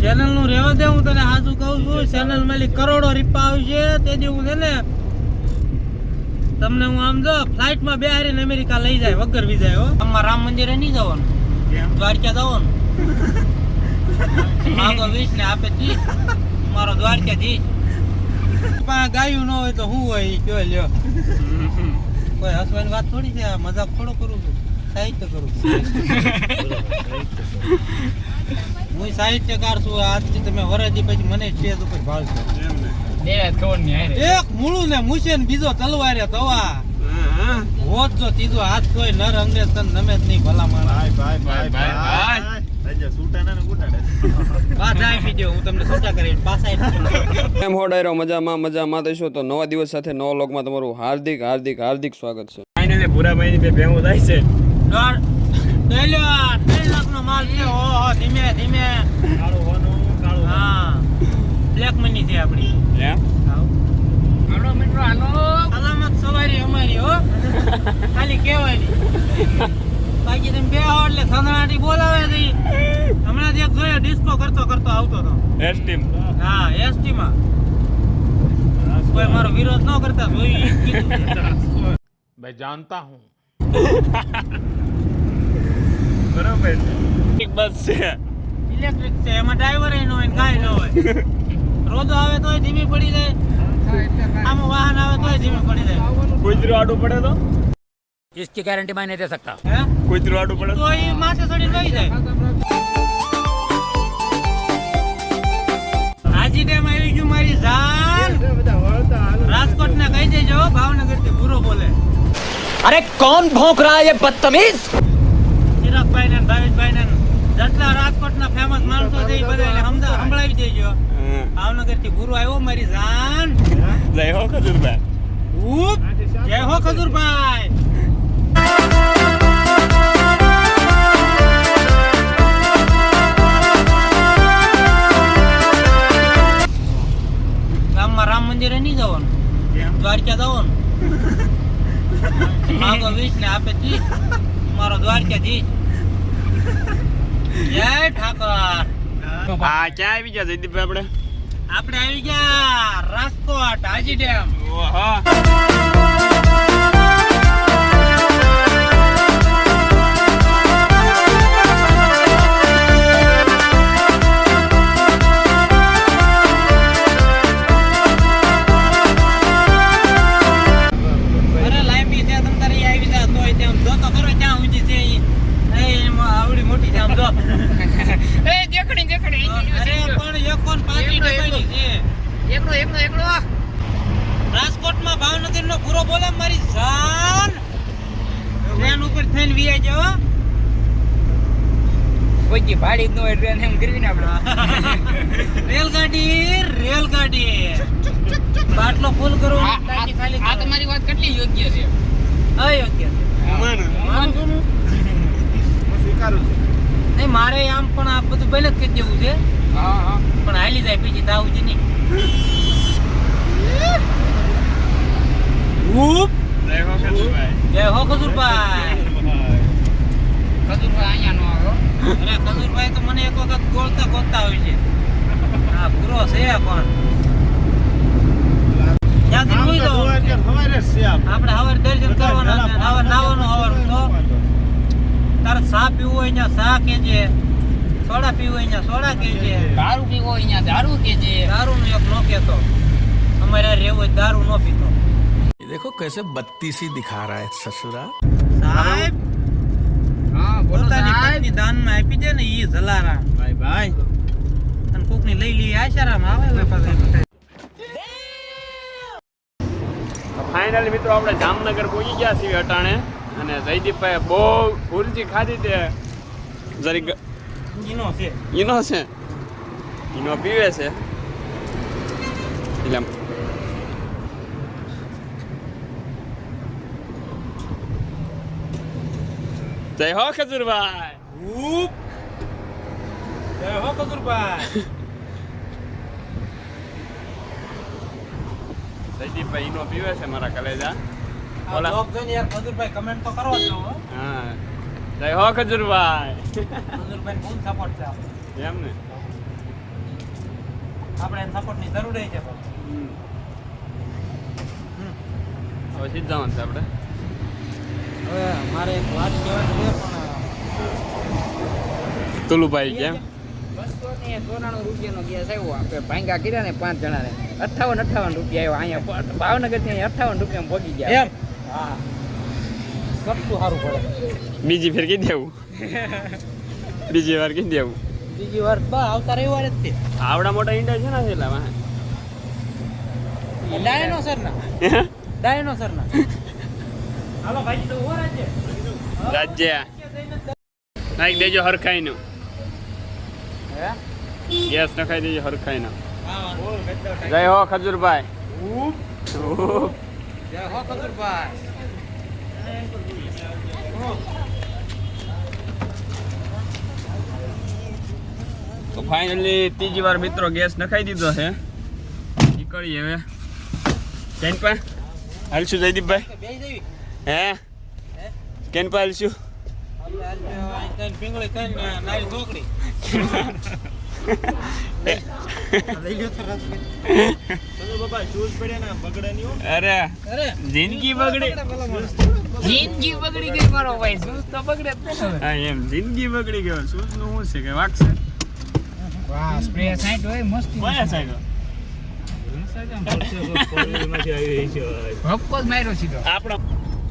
Channel નું રહેવા દે, હું તને હાજુ કહું છું. ચેનલ માં કરોડો રૂપિયા આવશે તે દી હું છે ને તમને હું આમ જો ફ્લાઇટ માં બેહારીને અમેરિકા લઈ જાય વગર વિઝા. હો અમાર રામ મંદિરે નહીં જવાનું, દ્વારકા જવાનું. માંગો 20 ને આપે 30. મારો દ્વારકાધીશ. ગાયું ન હોય તો શું હોય ઈ કયો લ્યો. કોઈ હસવાની વાત થોડી છે, મજાક થોડો કરું છું, સાહિત્ય કરું છું. હું સાહિત્યકાર છું. આજથી તમે વરદી પછી મને સ્ટેજ ઉપર ભાળશો. એક મૂળું ને મૂછે ને બીજો તલવારે દવા હોત જો ત્રીજો હાથ કોઈ નર અંગ્રેજ તને નમે જ નહીં ભલા માણસ. એમ હો ડાયરો મજામાં થઈશો તો નવા દિવસ સાથે નવા વ્લોગમાં તમારું હાર્દિક સ્વાગત છે. ફાઇનલી પૂરા મહિને બે ભેગું થાય છે. 3 લાખ નો માલ છે. ઓહો ધીમે ધીમે કાળું. હા બ્લેક મની છે આપણી. હાલો મિત્રો હાલો. સલામત સવારી અમારી હો. ખાલી કહેવાની. બાકી તમે બે આવો એટલે થંદણાટી બોલાવે છે. હમણાં એક જોયો ડિસ્કો કરતો આવતો હતો એસ ટીમ. હા એસ ટી માં. કોઈ મારો વિરોધ ન કરતા જોઈ કીધું છે. मैं जानता हूँ. બરોબર છે. બસ છે ઇલેક્ટ્રિક છે, એમાં ડ્રાઈવર ન હોય ને કાંઈ ન હોય. રોદો આવે તોય ધીમી પડી જાય, આમાં વાહન આવે તોય ધીમી પડી જાય. કુતરું આડું પડે તો इसकी गारंटी मैं नहीं दे सकता. હે કુતરું આડું પડે તો એ માથે ચડીને વહી જાય. હાજી ડેમ આવી ગયું મારી જાન. રાજકોટ ને કહી દેજો ભાવનગર થી પૂરો બોલે. अरे कौन भौंक रहा है ये बदतमीज? ચિરાગભાઈ ને ભાવેશભાઈ ને જેટલા રાજકોટ ના ફેમસ માણસો છે એ બધા સંભળાવી દેજો. ભાવનગર થી પૂરો આવ્યો મારી જાન. જય હો ખજૂરભાઈ. ઉપ જય હો ખજૂરભાઈ. ગામમાં રામ મંદિરે નહીં જવાનું, દ્વારકા જવાનું. માંગો 20 ને આપે 30. મારો દ્વારકાધીશ. જય ઠાકર. આ ક્યાં આવી ગયા જયદીપભાઈ આપણે આવી ગયા રાજકોટ હાજી ડેમ. ઓહો આવડી મોટી જામ જો. ए देखड़ी देखड़ी અરે પણ 1.35 ડબ્બાની છે. एकड़ो રાજકોટમાં ભાવનગર નો પૂરો બોલે મારી જાન. ટ્રેન ઉપર થઈને વીઆઈ જાવ. कोई की भाड़ी नो ट्रेन हम करवी ना આપણે. રેલગાડી બાટલો ફૂલ કરો, ટાંકી ખાલી આ તમારી વાત કેટલી યોગ્ય છે? અયોગ્ય છે. નહીં મારે આમ પણ આ બધું પહેલે જ કહી દેવું છે. હા પણ હાલી જાય પછી તાવું જ નહીં. ઉપ જય હો ખજૂરભાઈ. જય હો ખજૂરભાઈ. ખજૂરભાઈ અહીંયા નો આવ્યો. અરે ખજૂરભાઈ તો મને એક વખત ગોતતા હોય છે. હા પૂરો છે પણ ત્યાંથી જોઈ દો. આપણે હવાર દર્શન કરવાના છે, હવાર નાવાનું હવારનું તો. તારે ચા પીવું હોય ત્યાં ચા કેજે, સોડા પીવું હોય ત્યાં સોડા કેજે. દારૂ પીવો અહીંયા દારૂ કે છે. દારૂ નું એક નો કેતો. અમારે આ રહેવું હોય દારૂ નો પીતો. देखो कैसे बत्तीसी दिखा रहा है ससुरा. સાહેબ હા બોલો પોતાની સાહેબ. પત્ની દાનમાં આપી દે ને ઈ જલારામ. ભાઈ અને કોકની લઈ લઈ આશારામ આવે હવે પાછા. ફાઇનલી મિત્રો આપણે જામનગર પહોંચી ગયા છીએ અટાણે અને જયદીપભાઈ બહુ ભૂરજી ખાધી તે જરીક ઈનો છે. ઈનો છે, ઈનો પીવે છે એટલે જય હો ખજૂરભાઈ. ઉપ જય હો ખજૂરભાઈ. જયદીપભાઈ ઈનો પીવે છે મારા કલેજા. આ લોક જોઈને યાર ખજૂરભાઈ કમેન્ટ તો કરો છો. હા જય હો ખજૂરભાઈ. ખજૂરભાઈ ફૂલ સપોર્ટ છે આપણો. એમ ને આપણે સપોર્ટની જરૂર છે પણ. હવે સીધા જવાનું છે આપણે. હવે મારે એક વાત કહેવાની છે પણ તુલુભાઈ કેમ 294 રૂપિયાનો ગેસ આવ્યો. આપણે ભાંગા કર્યા ને 5 જણાને 58 રૂપિયા આવ્યો. અહીંયા ભાવનગર થી 58 રૂપિયામાં પહોંચી ગયા. એમ હા સસ્તું સારું પડે. બીજી ફેર કઈ દેવું બીજી વાર કઈ દેવું બીજી વાર બા આવતા રવિવારે જ તે આવડા મોટા ઈંડા છે ને એટલા ડાયનોસર ના હાલો ભાઈ તો ઉભો રહેજે. રાજ્ય નાખી દેજો હરખાઈનું ગેસ નખાઈ દેજો હરખાઈનું. જય હો ખજૂરભાઈ. જય હો ખજૂરભાઈ. તો ફાઇનલી ત્રીજી વાર મિત્રો ગેસ નખાઈ દીધો છે. નીકળીએ હવે કેન પા હાલશું જયદીપભાઈ બેસી જવી હે કેન પા હાલશું પીંગળી કઈ નારી ઢોકળી લઈ લ્યો તો રસ બાબા શૂઝ પડ્યા ના બગડે નહીં. અરે અરે જિંદગી બગડી જિંદગી બગડી ગઈ મારો ભાઈ. શું તો બગડે જ ને હવે. હા એમ જિંદગી બગડી ગયો શૂઝ નું શું છે કે વાગશે વાહ સ્પ્રે સાઈડ હોય મસ્ત. કયા સાઈડ ભપકો જ માર્યો સીધો. આપણો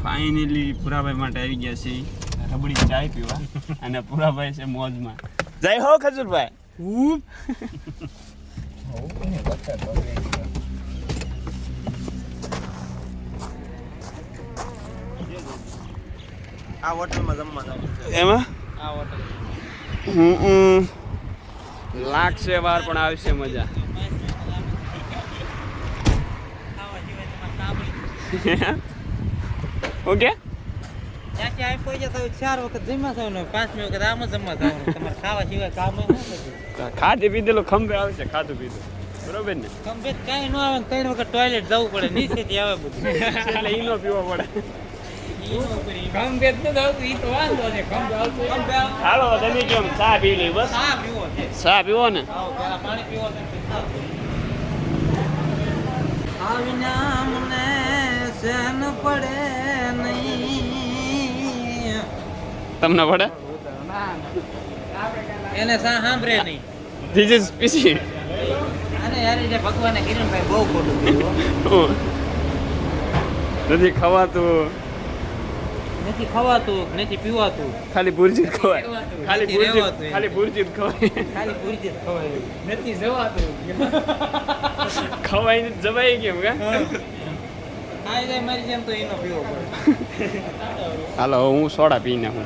ફાઇનલી પુરાભાઈ માટે આવી ગયા છે રબડી ચાય પીવા અને પુરાભાઈ છે મોજમાં. જય હો ખજૂરભાઈ. આ હોટલમાં જમવા જાવ એમાં આ હોટલ લાગશે વાર પણ આવશે મજા. ઓકે ત્યાંથી આવી પહોંચ્યા તો 4 વખત જમવા જાવ ને 5મી વખત આમ જ જમવા જાવ તમારે ખાવા સિવાય કામ ન થતું. ખાધે પીધેલું ખંભે આવશે ખાધું પીધું બરોબર ને કમ્પ્લીટ કાંઈ ન આવે ને 3 વખત ટોયલેટ જવું પડે નીચેથી આવે બધું એટલે ઈનો પીવો પડે. ખંભે જ નથી આવતું. ઈ તો વાંધો છે. ખંભે આવતું હાલો તમે કેમ ચા પી લી બસ ચા પીવો છે ચા પીવો ને આવો પેલા પાણી પીવો છે પછી ચા પીવો. આવીના મને સહન પડે નહીં તમને પડે એને સા સાંભળે નહીં ધીસ ઇઝ પીસી અને યાર જે ભગવાને કિરણભાઈ બહુ ખોટું કર્યું નથી ખવાતું નથી ખવાતું નથી પીવાતું ખાલી ભુરજી જ ખવાય ખાલી નથી ભુરજી રહેવાતું. ખાલી ભુરજી જ ખવાય ખાલી પૂરી જ ખવાય નથી જવાતું. ખવાય ને જવાય કેમ કે આ જાય મારી જેમ તો એનો પીવો પડે હાલો હું સોડા પી નાખું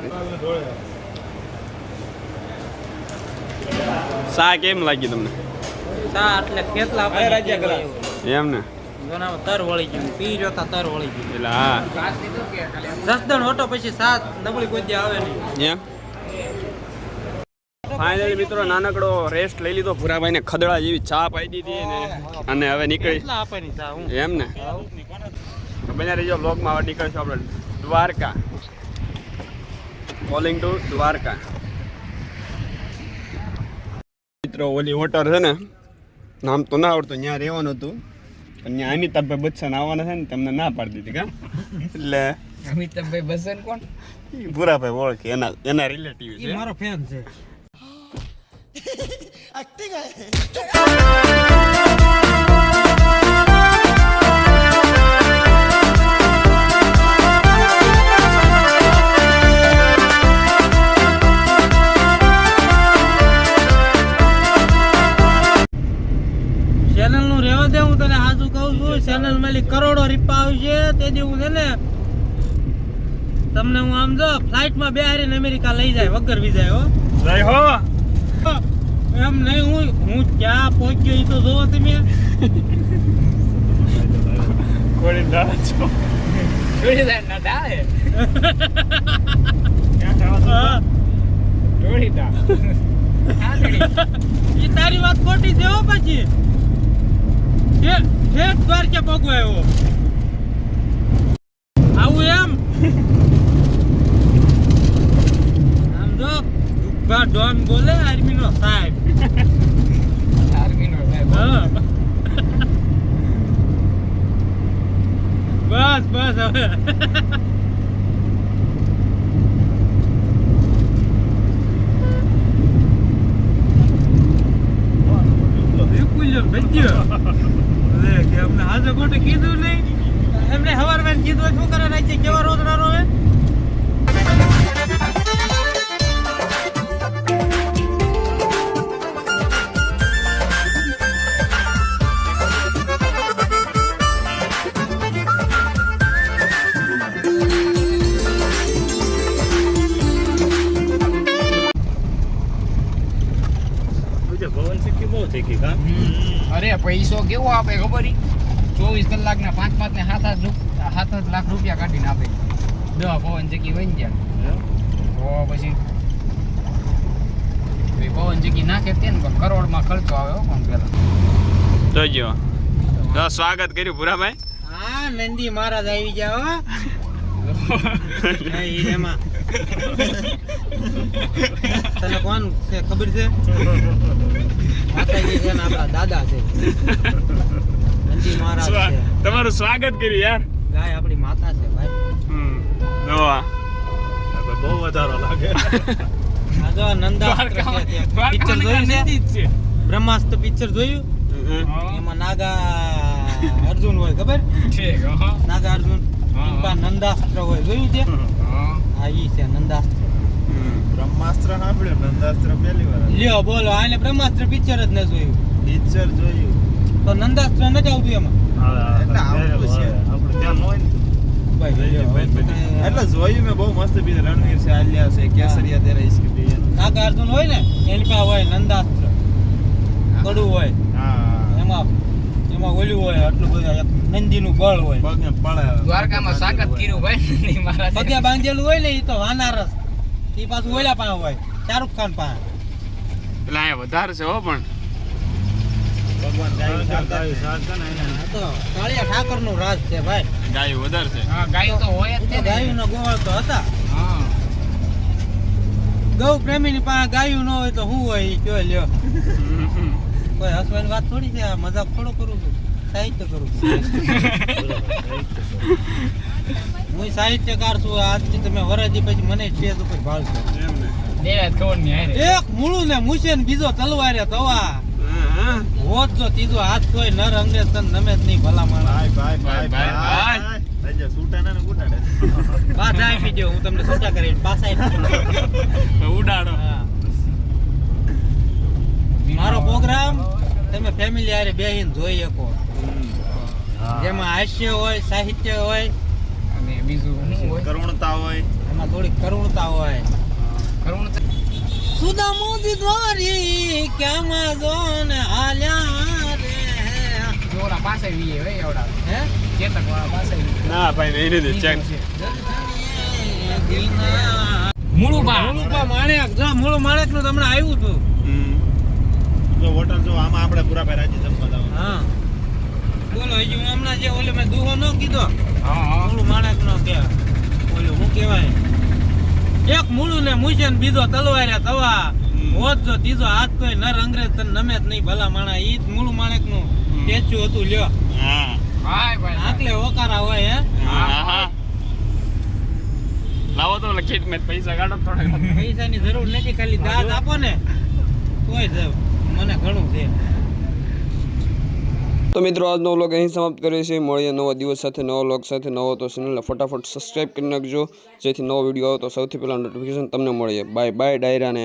ચા કેમ લાગી તમને ચા એટલે કેટલા એમ ને જોનામાં તર વળી ગયું પી જોતા તર વળી ગયું એટલે હા ઘાસ લીધું કે ખાલી આમ? જસદણ હોટો પછી સાત નબળી કોઈ દી આવે નહીં એમ ફાઇનલી મિત્રો નાનકડો રેસ્ટ લઈ લીધો ભૂરાભાઈને ખદડા જેવી ચા પાઈ દીધી અને હવે નીકળી કેટલા આપે ની ચા હું એમ ને તો બન્યા રહીજો બ્લોગમાં હવે નીકળશું આપણે દ્વારકા કોલિંગ ટુ દ્વારકા મિત્રો ઓલી હોટલ છે ને નામ તો ના આવડતું ત્યાં રહેવાનું હતું પણ ત્યાં અમિતાભભાઈ બચ્ચન આવવાના છે ને તમને ના પાડી દીધી કા એટલે અમિતાભભાઈ બચ્ચન કોણ? ભૂરાભાઈ ઓળખે એના રિલેટિવ એ છે મારો ફેન છે ચેનલ નું રહેવા દે હું તને હાજુ કહું છું ચેનલ માં કરોડો રૂપિયા આવશે તેથી હું છે ને તમને હું આમ જો ફ્લાઇટ માં બેહારીને અમેરિકા લઈ જાય વગર વિઝા હો જય હો એમ નહીં હું ક્યાં પહોંચ્યો એ તો જોવો તમે કોળી દાડા છો જોડીદાર ના ડાળે. હા. જોડીદાર. આંધળી. એ તારી વાત ખોટી છે હો પછી ઠેઠ દ્વારકે પગવા આવ્યો આવું એમ આમ જો ડોન બોલે આર્મી નો સાહેબ આર્મીનો સાહેબ. હા બસ હવે વિપુલ્યો ભજ્યો લે કે અમને હાજર ખોટું કીધું નહીં એમને હવારમાં કીધું શું કરે રાખી કેવા રોતડા રોવે અરે પૈસો કેવો આપે ખબર ઈ 24 કલાકના 5 ને 7 લાખ રૂપિયા કાઢીને આપે 10 પવન ચક્કી બની ગયા તો પછી પવન ચક્કી નાખે તે ને કરોડમાં ખર્ચો આવે હો પણ પેલા જોજો તો સ્વાગત કર્યું ભૂરાભાઈ હા નંદી મહારાજ આવી જાવ એમાં તને કોણ છે ખબર છે માતાજી છે ને આપણા દાદા છે નંદી મહારાજ છે તમારું સ્વાગત કર્યું યાર ગાય આપણી માતા છે ભાઈ નવા બહુ વધારો લાગે આ જો નંદાસ્ત્ર છે પિક્ચર જોયું છે બ્રહ્માસ્ત્ર પિક્ચર જોયું એમાં નાગા અર્જુન હોય ખબર નાગા અર્જુન નંદાસ્ત્ર હોય જોયું છે હા ઈ છે નંદાસ્ત્ર બ્રહ્માસ્ત્ર સાંભળ્યું નંદાસ્ત્ર પહેલી વાર લ્યો બોલો આને બ્રહ્માસ્ત્ર પિક્ચર જ ન જોયું પિક્ચર જોયું તો નંદાસ્ત્ર ન જ આવતું એમાં એટલે આવતું છે આપણે ત્યાં હોય ને એટલે જોયું મેં બહુ મસ્ત પિક્ચર રણવીર છે આલિયા છે કેસરિયા તેરા ઇશ્ક પિક્ચર નાગા અર્જુન હોય ને એની પાસે હોય નંદાસ્ત્ર કડું હોય હા એમાં ઓલું હોય આટલું બધું નંદીનું બળ હોય પગને પડે દ્વારકામાં સ્વાગત કર્યું ભાઈ નંદી મહારાજ પગે બાંધેલું હોય ને એ તો વાનારસ એ પાછું ઓલા પાસે હોય શાહરુખ ખાન પાસે એટલે અહીંયા વધારે છે હો પણ ભગવાન ગાયું આ તો કાળિયા ઠાકર નું રાજ છે ભાઈ ગાયું વધારે છે હા ગાયું તો હોય જ તો તે ને. ગાયું નો ગોવાળ તો હતા હા ગૌ પ્રેમી ની પાસે ગાયું ન હોય તો શું હોય એ કયો લ્યો કોઈ હસવાની વાત થોડી છે આ મજાક થોડો કરું છું સાહિત્ય કરું છું હું સાહિત્યકાર છું આજથી તમે વરદી પછી મને સ્ટેજ ઉપર ભાળશો દેરાજ ખબર નહીં હારે એક મૂળું ને મૂછે ને બીજો તલવારે તવા હોત જો ત્રીજો હાથ કોઈ નર અંગ્રેજ તન નમે જ નહીં ભલા માણસ ભાઈ રાજા સૂટાના ને ગુટાડે બા જાય પીજો હું તમને છૂટા કરી પાછા ઉડાડો મારો પ્રોગ્રામ તમે ફેમિલી હારે બેહીને જોઈ શકો જેમાં હાસ્ય હોય સાહિત્ય હોય અને બીજું શું હોય કરુણતા હોય એમાં થોડી કરુણતા હોય કરુણ સુદા મોદી દ્વારી ક્યાંમાં જોને હાલ્યા રે ઓલા પાસે વીએ હોય એવડા હે ચેતક વાળા પાસે ના ભાઈ નહીં નથી ચેક દિલના મૂળું બા મુળુપા માણેક જો મુળુ માણેક નું તમને આવ્યું હતું જો હોટલ જો આમાં આપણે પૂરા ભાઈ રાજી જમવા જવાનું હા બોલો હજુ હમણાં જે ઓલે મેં દુહો ન કીધો હા હા મૂળું માણેક નો કે ઓલું શું કહેવાય એક મૂળું ને મૂછે ને બીજો તલવારે તવા હોત જો ત્રીજો હાથ કોઈ નર અંગ્રેજ તને નમે જ નહીં ભલા માણા ઈ જ મૂળું માણેક નું સ્ટેચ્યુ હતું લ્યો હા હાય ભાઈ આટલે ઓકારા હોય હે હા લાવો તો લખીટ મેં પૈસા કાઢો થોડા પૈસાની જરૂર નથી ખાલી દાદ આપો ને તોય જ મને ઘણું છે તો મિત્રો આજનો વ્લોગ અહીં સમાપ્ત કરીએ છીએ મળીએ નવા દિવસ સાથે નવા વ્લોગ સાથે નવો તો ચેનલને ફટાફટ સબસ્ક્રાઈબ કરી નાખજો જેથી નવો વિડીયો આવે તો સૌથી પહેલાં નોટિફિકેશન તમને મળે બાય બાય ડાયરાને